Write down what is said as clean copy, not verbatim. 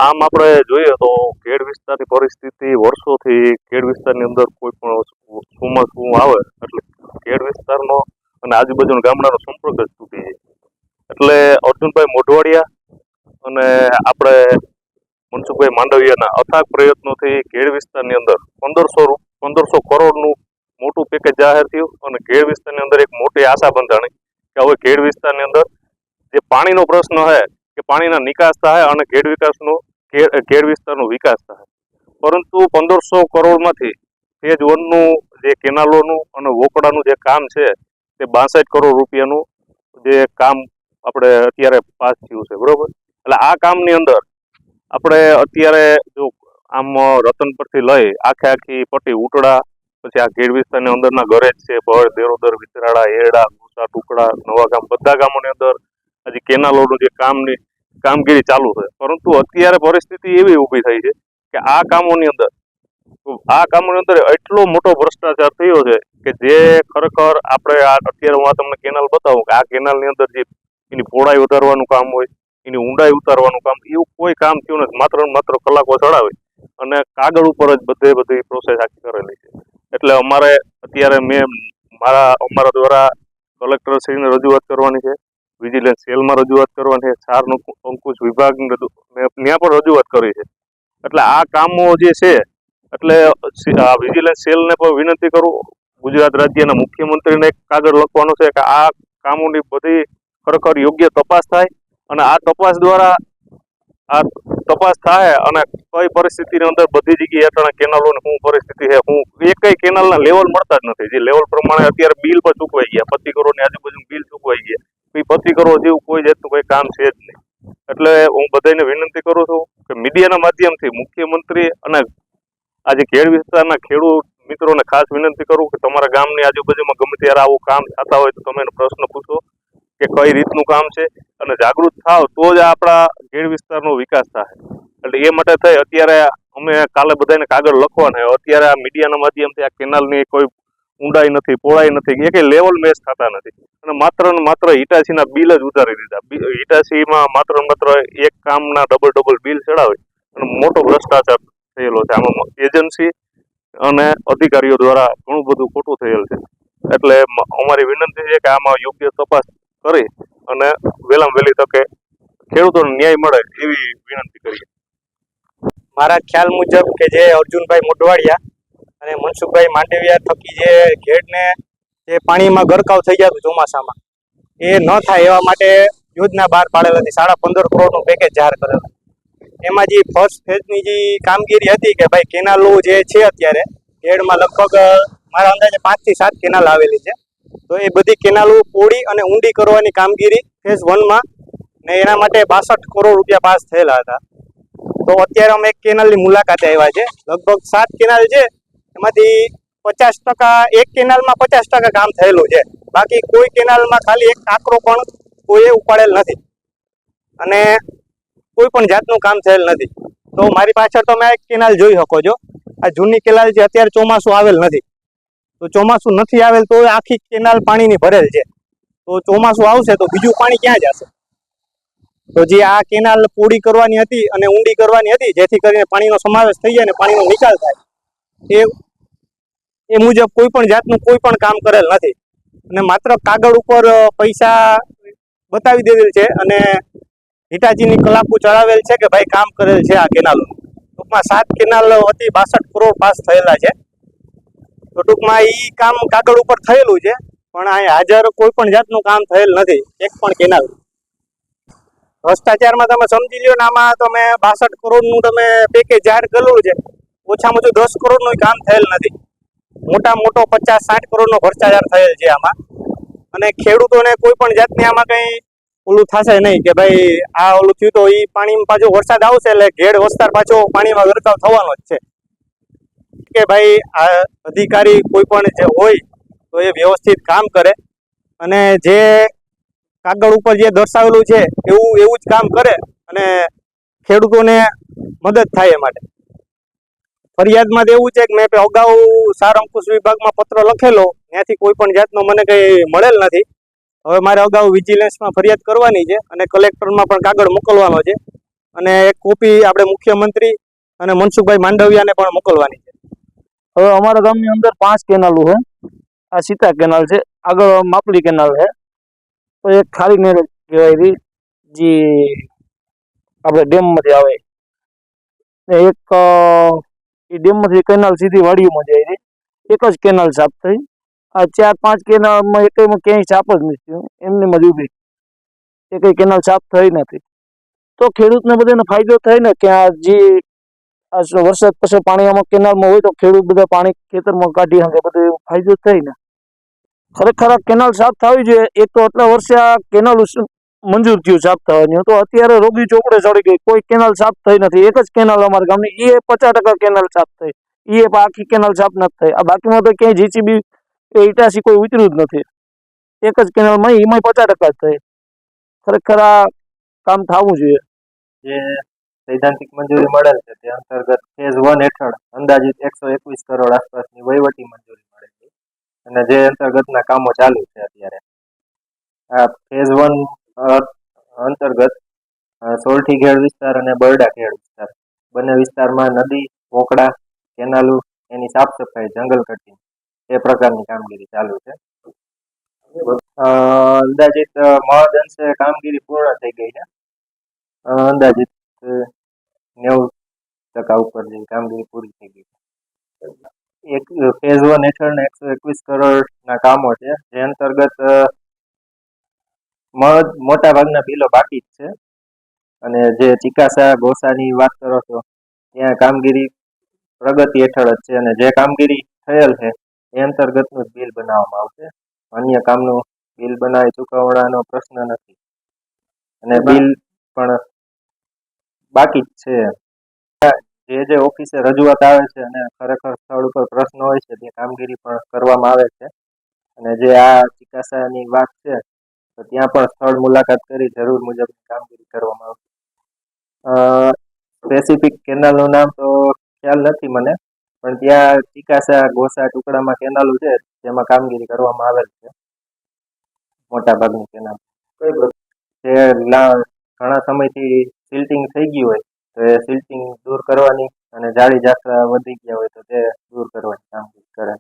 આમ આપણે જોઈએ તો ખેડ વિસ્તારની પરિસ્થિતિ વર્ષોથી ખેડ વિસ્તારની અંદર કોઈ પણ ચોમાસું આવે એટલે ખેડ વિસ્તારનો અને આજુબાજુના ગામડાનો સંપર્ક જ તૂટી જાય. એટલે અર્જુનભાઈ મોઢવાડિયા અને આપણે મનસુખભાઈ માંડવિયાના અથાગ પ્રયત્નોથી ખેડ વિસ્તારની અંદર 1500 કરોડનું મોટું પેકેજ જાહેર થયું અને ખેડ વિસ્તારની અંદર એક મોટી આશા બંધાણી કે હવે ખેડ વિસ્તારની અંદર જે પાણીનો પ્રશ્ન છે કે પાણીના નિકાસ થાય અને ખેડ વિસ્તારનો વિકાસ થાય. પરંતુ 1500 કરોડમાંથી ફેજ 1 નું જે કેનાલોનું અને વોકડાનું જે કામ છે તે 62 કરોડ રૂપિયાનું જે કામ આપણે અત્યારે પાસ થયું છે, બરોબર. એટલે આ કામની અંદર આપણે અત્યારે જો આમ રતન પરથી લઈ આખી પટ્ટી ઉટડા, પછી આ ખેડ વિસ્તારની અંદરના ગરેજ છે, બળ, દેરોદર, વિસરાડા, એરડા, ગુસા, ટુકડા, નવા ગામ, બધા ગામોની અંદર હજી કેનાલોનું જે કામગીરી ચાલુ છે. પરંતુ અત્યારે પરિસ્થિતિ એવી ઊભી થઈ છે કે આ કામોની અંદર એટલો મોટો ભ્રષ્ટાચાર થયો છે કે જે ખરેખર આપણે અત્યારે હું તમને કેનાલ બતાવું કે આ કેનાલની અંદર જે એની પહોળાઈ વધારવાનું કામ હોય, એની ઊંડાઈ ઉતારવાનું કામ, એવું કોઈ કામ થયું નથી. માત્ર કલાકો ચડાવી અને કાગળ ઉપર જ બધી પ્રોસેસ આખી કરેલી છે. એટલે અમારે અત્યારે અમારા દ્વારા કલેક્ટરશ્રીને રજૂઆત કરવાની છે, વિજિલન્સ સેલમાં રજૂઆત કરવાની છે, ચાર અંકુશ વિભાગને ત્યાં પણ રજૂઆત કરી છે. એટલે આ કામો જે છે એટલે વિજિલન્સ સેલને પણ વિનંતી કરું, ગુજરાત રાજ્યના મુખ્યમંત્રીને એક કાગળ લખવાનો છે કે આ કામોની બધી ખરેખર યોગ્ય તપાસ થાય અને આ તપાસ દ્વારા થાય અને કઈ પરિસ્થિતિની અંદર બધી જગ્યાએ અટાણા કેનાલોની શું પરિસ્થિતિ છે, એકઈ કેનાલના લેવલ મળતા જ નથી. જે લેવલ પ્રમાણે અત્યારે બિલ પણ ચૂકવાઈ ગયા, 25 કરોડની આજુબાજુ બિલ ચૂકવાઈ ગયા, 25 કરોડ જેવું કોઈ જાતનું કોઈ કામ છે જ નહીં. એટલે હું બધાને વિનંતી કરું છું કે મીડિયાના માધ્યમથી મુખ્યમંત્રી અને આજે ખેડ વિસ્તારના ખેડૂત મિત્રોને ખાસ વિનંતી કરું કે તમારા ગામની આજુબાજુમાં ગમે ત્યારે આવું કામ થતા હોય તો તમે એને પ્રશ્ન પૂછો કે કઈ રીતનું કામ છે અને જાગૃત થાવ તો જ આપણા ખેડ વિસ્તારનો વિકાસ થાય. એટલે એ માટે થઈ અત્યારે અમે કાલે બધાને કાગળ લખવાના. અત્યારે આ મીડિયાના માધ્યમથી આ કેનાલની કોઈ ઊંડાઈ નથી, પહોળાઈ નથી, એ લેવલ મેચ થતા નથી અને માત્ર હિટાચીના બિલ જ ઉતારી દીધા. હિટાચીમાં માત્ર એક કામના ડબલ બિલ ચડાવે અને મોટો ભ્રષ્ટાચાર થયેલો છે. આમાં એજન્સી અને અધિકારીઓ દ્વારા ઘણું બધું ખોટું થયેલ છે. એટલે અમારી વિનંતી છે કે આમાં યોગ્ય તપાસ કરી અને વહેલામાં વહેલી તકે ખેડૂતોને ન્યાય મળે એવી વિનંતી કરીએ. મારા ખ્યાલ મુજબ કે જે અર્જુનભાઈ મોઢવાડિયા અને મનસુખભાઈ માંડવિયા થકી જે ખેડને જે પાણીમાં ગરકાવ થઈ ગયા હતું ચોમાસામાં, એ ન થાય એવા માટે યોજના બહાર પાડેલ હતી. 15.5 કરોડનું પેકેજ જાહેર કરેલું. એમાં જે ફર્સ્ટ ફેઝની જે કામગીરી હતી કે ભાઈ કેનાલો જે છે અત્યારે ખેડમાં લગભગ મારા અંદાજે 5 થી 7 કેનાલ આવેલી છે. તો એ બધી કેનાલો પોળી અને ઊંડી કરવાની કામગીરી ફેઝ 1માં ને એના માટે 62 કરોડ રૂપિયા પાસ થયેલા હતા. તો અત્યારે અમે એક કેનાલની મુલાકાતે આવ્યા છે. લગભગ 7 કેનાલ છે, એમાંથી 50% એક કેનાલમાં 50% કામ થયેલું છે. બાકી કોઈ કેનાલમાં ખાલી એક આંકડો પણ કોઈએ ઉપાડેલ નથી અને કોઈ પણ જાતનું કામ થયેલ નથી. તો મારી પાછળ તમે એક કેનાલ જોઈ શકો છો. આ જૂની કેનાલ છે, અત્યારે ચોમાસું આવેલ નથી. તો ચોમાસું નથી આવેલ તો આખી કેનાલ પાણીની ભરેલ છે. તો ચોમાસું આવશે તો બીજું પાણી ક્યાં જશે? તો જે આ કેનાલ પોળી કરવાની હતી અને ઊંડી કરવાની હતી જેથી કરીને પાણીનો સમાવેશ થઈ જાય અને પાણીનો નિકાલ થાય, એ મુજબ કોઈ પણ જાતનું કોઈ પણ કામ કરેલ નથી અને માત્ર કાગળ ઉપર પૈસા બતાવી દેવેલ છે અને હિટાચીની કલાકો ચડાવેલ છે કે ભાઈ કામ કરેલ છે આ કેનાલનું. ટૂંકમાં 7 કેનાલ હતી, 62 કરોડ પાસ થયેલા છે. તો ટૂંકમાં એ કામ કાગળ ઉપર થયેલું છે પણ અહીં હાજર કોઈ પણ જાતનું કામ થયેલ નથી એક પણ કેનાલ. ભ્રષ્ટાચારમાં તમે સમજી લ્યો ને આમાં તમે 62 કરોડનું તમે પેકેજ જાહેર કરેલું છે, ઓછામાં ઓછું 10 કરોડનું કામ થયેલ નથી. મોટો 50-60 કરોડનો ભ્રષ્ટાચાર થયેલ છે આમાં. અને ખેડૂતોને કોઈ પણ જાતની આમાં કંઈ ઓલું થશે નહીં કે ભાઈ આ ઓલું થયું તો એ પાણીમાં પાછો વરસાદ આવશે એટલે ઘેડ વસ્તાર પાછો પાણીમાં ગરકાવ થવાનો જ છે. કે ભાઈ આ અધિકારી કોઈ પણ જે હોય તો એ વ્યવસ્થિત કામ કરે અને જે કાગળ ઉપર જે દર્શાવેલું છે એવું જ કામ કરે અને ખેડૂતોને મદદ થાય એ માટે. ફરિયાદમાં તો એવું છે કે મેં અગાઉ સાર અંકુશ વિભાગમાં પત્ર લખેલો, ત્યાંથી કોઈ પણ જાતનો મને કંઈ મળેલ નથી. હવે મારે અગાઉ વિજિલન્સમાં ફરિયાદ કરવાની છે અને કલેક્ટરમાં પણ કાગળ મોકલવાનો છે અને એક કોપી આપણે મુખ્યમંત્રી અને મનસુખભાઈ માંડવિયાને પણ મોકલવાની છે. હવે અમારા ગામની અંદર 5 કેનાલો છે. આ સીતા કેનાલ છે, આગળ માપલી કેનાલ છે, તો એક ખારી નેર કહેવાય રહી જે આપણે ડેમમાંથી આવે ને એક એ ડેમમાંથી કેનાલ સીધી વાડીઓમાં જાય રહી. એક જ કેનાલ સાફ થઈ. આ 4-5 કેનાલમાં એકમાં ક્યાંય સાફ જ નથી થયું, એમની જ ઊભી. એ કઈ કેનાલ સાફ થઈ નથી, તો ખેડૂતને બધાને ફાયદો થાય ને કે આ જે વરસાદ પછી પાણી આમાં કેનાલમાં હોય તો ખેડૂત બધા પાણી ખેતરમાં કાઢી શકે, બધું ફાયદો થાય ને. ખરેખર આ કેનાલ સાફ થવી જોઈએ. એક તો આટલા વર્ષે આ કેનાલ મંજૂર થયું સાફ થવાની, તો અત્યારે રોગી ચોપડે ચડી ગઈ, કોઈ કેનાલ સાફ થઈ નથી. એક જ કેનાલ અમારા ગામની, એ 50% કેનાલ સાફ થઈ, એ આખી કેનાલ સાફ નથી થઈ. આ બાકીમાં તો ક્યાંય જીસીબી ઈટાસી કોઈ ઉતર્યું જ નથી. એક જ કેનાલમાં એમાં 50% જ થઈ. ખરેખર આ કામ થવું જોઈએ. જે સૈદ્ધાંતિક મંજૂરી મળેલ છે તે અંતર્ગત ફેઝ 1 હેઠળ અંદાજિત 121 કરોડ આસપાસની વહીવટી મંજૂરી મળેલી અને જે અંતર્ગતના કામો ચાલુ છે અત્યારે. આ ફેઝ 1 અંતર્ગત સોરઠી ખેડ વિસ્તાર અને બરડા ખેડ વિસ્તાર બંને વિસ્તારમાં નદી, પોકડા, કેનાલો, એની સાફ સફાઈ, જંગલ કટિંગ એ પ્રકારની કામગીરી ચાલુ છે. અંદાજિત મહદઅંશે કામગીરી પૂર્ણ થઈ ગઈ છે. અંદાજિત 90% ઉપર જેવી કામગીરી પૂરી થઈ ગઈ છે. એક ફેઝ 1 હેઠળના 121 કરોડના કામો છે, જે અંતર્ગત મોટા ભાગના બિલો બાકી જ છે. અને જે ચિકાસા ગોસાની વાત કરો છો ત્યાં કામગીરી પ્રગતિ હેઠળ જ છે અને જે કામગીરી થયેલ છે એ અંતર્ગતનું જ બિલ બનાવવામાં આવશે. અન્ય કામનું બિલ બનાવી ચૂકવણાનો પ્રશ્ન નથી અને બિલ પણ બાકી જ છે. જે ઓફિસે રજૂઆત આવે છે અને ખરેખર સ્થળ ઉપર પ્રશ્ન હોય છે તે કામગીરી પણ કરવામાં આવે છે. અને જે આ ચિકાસાની વાત છે તો ત્યાં પણ સ્થળ મુલાકાત કરી જરૂર મુજબની કામગીરી કરવામાં આવશે. સ્પેસિફિક કેનાલનું નામ તો ખ્યાલ નથી મને, પણ ત્યાં ચિકાસા ગોસા ટુકડામાં કેનાલો છે જેમાં કામગીરી કરવામાં આવેલ છે. મોટા ભાગની કેનાલ જે ઘણા સમયથી સિલ્ટિંગ થઈ ગયું હોય તો એ સિલ્ટિંગ દૂર કરવાની અને જાળી જાખરા વધી ગયા હોય તો તે દૂર કરવાની કામગીરી કરે.